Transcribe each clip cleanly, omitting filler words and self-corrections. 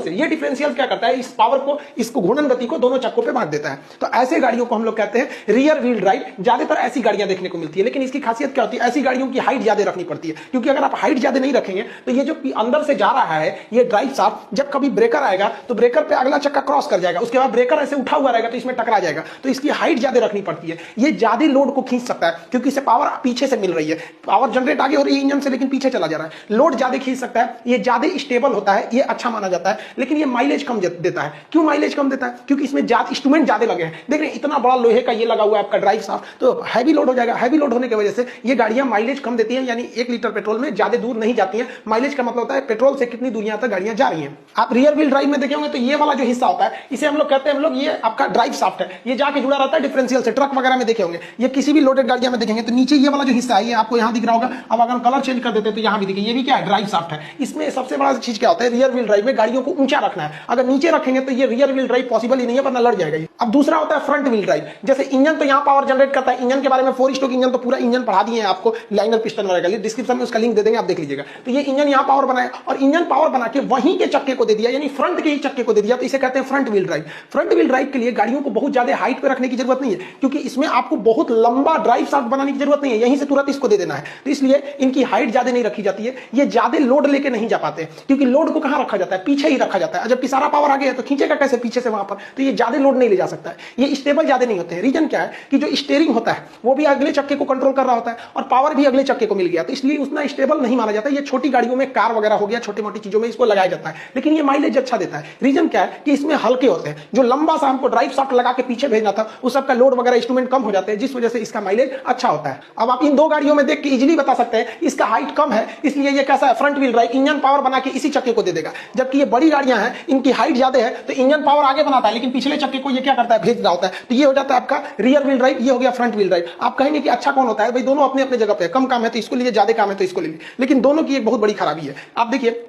से। ये डिफरेंशियल क्या करता है, इस पावर को, इसको घूर्णन गति को दोनों चक्कों पे बांट देता है। तो ऐसे गाड़ियों को हम लोग कहते हैं रियर व्हील ड्राइव। ज्यादातर ऐसी गाड़ियां देखने को मिलती है, लेकिन इसकी खासियत क्या होती है, ऐसी गाड़ियों की हाइट ज्यादा रखनी पड़ती है, क्योंकि अगर आप हाइट ज्यादा नहीं रखेंगे तो ये जो अंदर से जा रहा है ये ड्राइव शाफ्ट, जब कभी ब्रेकर आएगा तो ब्रेकर पे अगला चक्का क्रॉस कर जाएगा, उसके बाद ब्रेकर ऐसे उठा हुआ रहेगा तो इसमें टकरा जाएगा। तो इसकी हाइट ज्यादा रखनी पड़ती है। ये ज्यादा लोड को खींच सकता है, क्योंकि इसे पावर पीछे से मिल रही है, पावर जनरेट आगे हो रही है इंजन से, लेकिन पीछे चला जा रहा है, लोड ज्यादा खींच सकता है। ये ज्यादा स्टेबल होता है, ये अच्छा माना जाता है, लेकिन ये माइलेज कम देता है। क्यों माइलेज कम देता है? क्योंकि इसमें इंस्ट्रूमेंट ज्यादा लगे हैं। देख रहे हैं इतना बड़ा लोहे का ये लगा हुआ है आपका ड्राइव शाफ्ट, तो हैवी लोड हो जाएगा। हैवी लोड होने की वजह से ये गाड़ियां माइलेज कम देती हैं, यानी 1 लीटर पेट्रोल में ज्यादा दूर नहीं जाती हैं। माइलेज का मतलब होता है पेट्रोल से कितनी दूरियां तक गाड़ियां जा रही हैं। आप रियर व्हील ड्राइव में देखे होंगे तो ये वाला जो हिस्सा होता है इसे हम लोग कहते हैं, हम लोग ये आपका ड्राइव शाफ्ट है, ये जाके जुड़ा रहता है डिफरेंशियल से। ट्रक वगैरह में देखे होंगे, ये किसी भी लोडेड गाड़ियां में देखेंगे तो नीचे ये वाला जो हिस्सा है ये आपको यहां दिख रहा होगा। अब अगर कलर चेंज कर देते तो यहां भी दिखे, ये भी क्या है, ड्राइव शाफ्ट है। इसमें सबसे बड़ा चीज क्या होता है, रियर व्हील ड्राइव में गाड़ियों को ऊंचा रखना है। अगर नीचे रखेंगे तो ये रियर व्हील ड्राइव पॉसिबल ही नहीं है, वरना लड़ जाएगा ये। अब दूसरा होता है फ्रंट व्हील ड्राइव। जैसे इंजन तो यहाँ पावर जनरेट करता है, इंजन के बारे में 4 स्ट्रोक इंजन तो पूरा इंजन पढ़ा दिए हैं आपको, लाइनर पिस्टन वगैरह, डिस्क्रिप्शन में उसका लिंक दे देंगे, आप देख लीजिएगा। तो ये इंजन यहाँ पावर बनाया और इंजन पावर बना के वहीं के चक्के को दे दिया, यानी फ्रंट के ही चक्के को दे दिया, तो इसे कहते हैं front wheel drive. Front wheel drive के लिए गाड़ियों को बहुत ज्यादा हाइट पे रखने की जरूरत नहीं है, क्योंकि इसमें आपको बहुत लंबा ड्राइव शाफ्ट बनाने की जरूरत नहीं है, यहीं से तुरंत इसको दे देना है। तो इसलिए इनकी हाइट ज्यादा नहीं रखी जाती है। ये ज्यादा लोड लेके नहीं जा पाते, क्योंकि लोड को कहां रखा जाता है, पीछे ही रखा जाता है। जबकि सारा पावर आगे है तो खींचेगा कैसे पीछे से वहां पर, तो ये ज्यादा लोड नहीं ले जा सकता है। ये स्टेबल ज्यादा नहीं होते हैं। रीजन क्या है कि जो स्टीयरिंग होता है वो भी अगले चक्के को कंट्रोल कर रहा होता है और पावर भी अगले चक्के को मिल गया, तो इसलिए उतना स्टेबल नहीं माना जाता। ये छोटी गाड़ियों में, कार वगैरह हो गया, छोटी मोटी चीजों में इसको लगाया जाता है, लेकिन ये माइलेज अच्छा देता है। रीजन क्या है कि इसमें हल्के होते हैं। जो लंबा सा हमको ड्राइव शाफ्ट लगा के पीछे भेजना था उस सबका लोड वगैरह इंस्ट्रूमेंट कम हो जाते हैं, जिस वजह से इसका माइलेज अच्छा होता है। अब आप इन दो गाड़ियों में देख के इजीली बता सकते हैं इसका हाइट कम है, इसलिए ये कैसा है, front wheel drive, engine power बना के इसी चक्के को दे देगा। जबकि ये बड़ी गाड़ियां हैं, इनकी हाइट ज्यादा है, तो इंजन पावर आगे बनाता है, लेकिन पिछले चक्के को ये क्या करता है, भेज रहा होता है। तो ये हो जाता है आपका रियर व्हील ड्राइव, ये हो गया फ्रंट व्हील ड्राइव। आप कहेंगे कि अच्छा कौन होता है, भाई दोनों अपने अपने जगह पे, कम काम है तो इसको लीजिए, ज्यादा काम है तो इसको लीजिए, लेकिन दोनों की एक बहुत बड़ी खराबी है। आप देखिए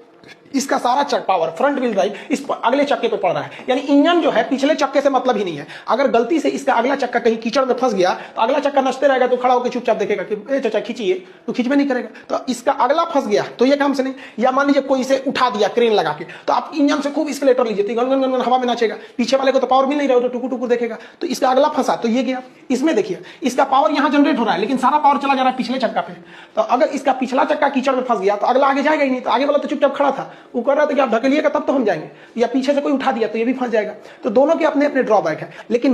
इसका सारा पावर फ्रंट व्हील ड्राइव इस अगले चक्के पे पड़ रहा है, यानी इंजन जो है पिछले चक्के से मतलब ही नहीं है। अगर गलती से इसका अगला चक्का कहीं कीचड़ में फंस गया तो अगला चक्का नचते रहेगा, तो खड़ा होकर चुपचाप देखेगा कि ए चाचा खींचिए, तो खींच में नहीं करेगा। तो इसका अगला फंस गया तो ये काम से नहीं। या मान लीजिए कोई इसे उठा दिया क्रेन लगा के, तो आप इंजन से खूब एक्सीलरेटर लीजिए तो गन गन गन हवा में नाचेगा, पीछे वाले को तो पावर मिल नहीं रहा, तो टुकुर टुकुर देखेगा। तो इसका अगला फंसा तो ये गया। इसमें देखिए इसका पावर यहां जनरेट हो रहा है, लेकिन सारा पावर चला जा रहा है पिछले चक्का पे। तो अगर इसका पिछला चक्का कीचड़ में फंस गया तो अगला आगे जाएगा ही नहीं, तो आगे वाला तो चुपचाप खड़ा था, वो कर रहा था कि आप ढकेलिएगा तब तो हम जाएंगे, या पीछे से कोई उठा दिया तो ये भी फंस जाएगा। तो दोनों के अपने अपने ड्रॉबैक है, लेकिन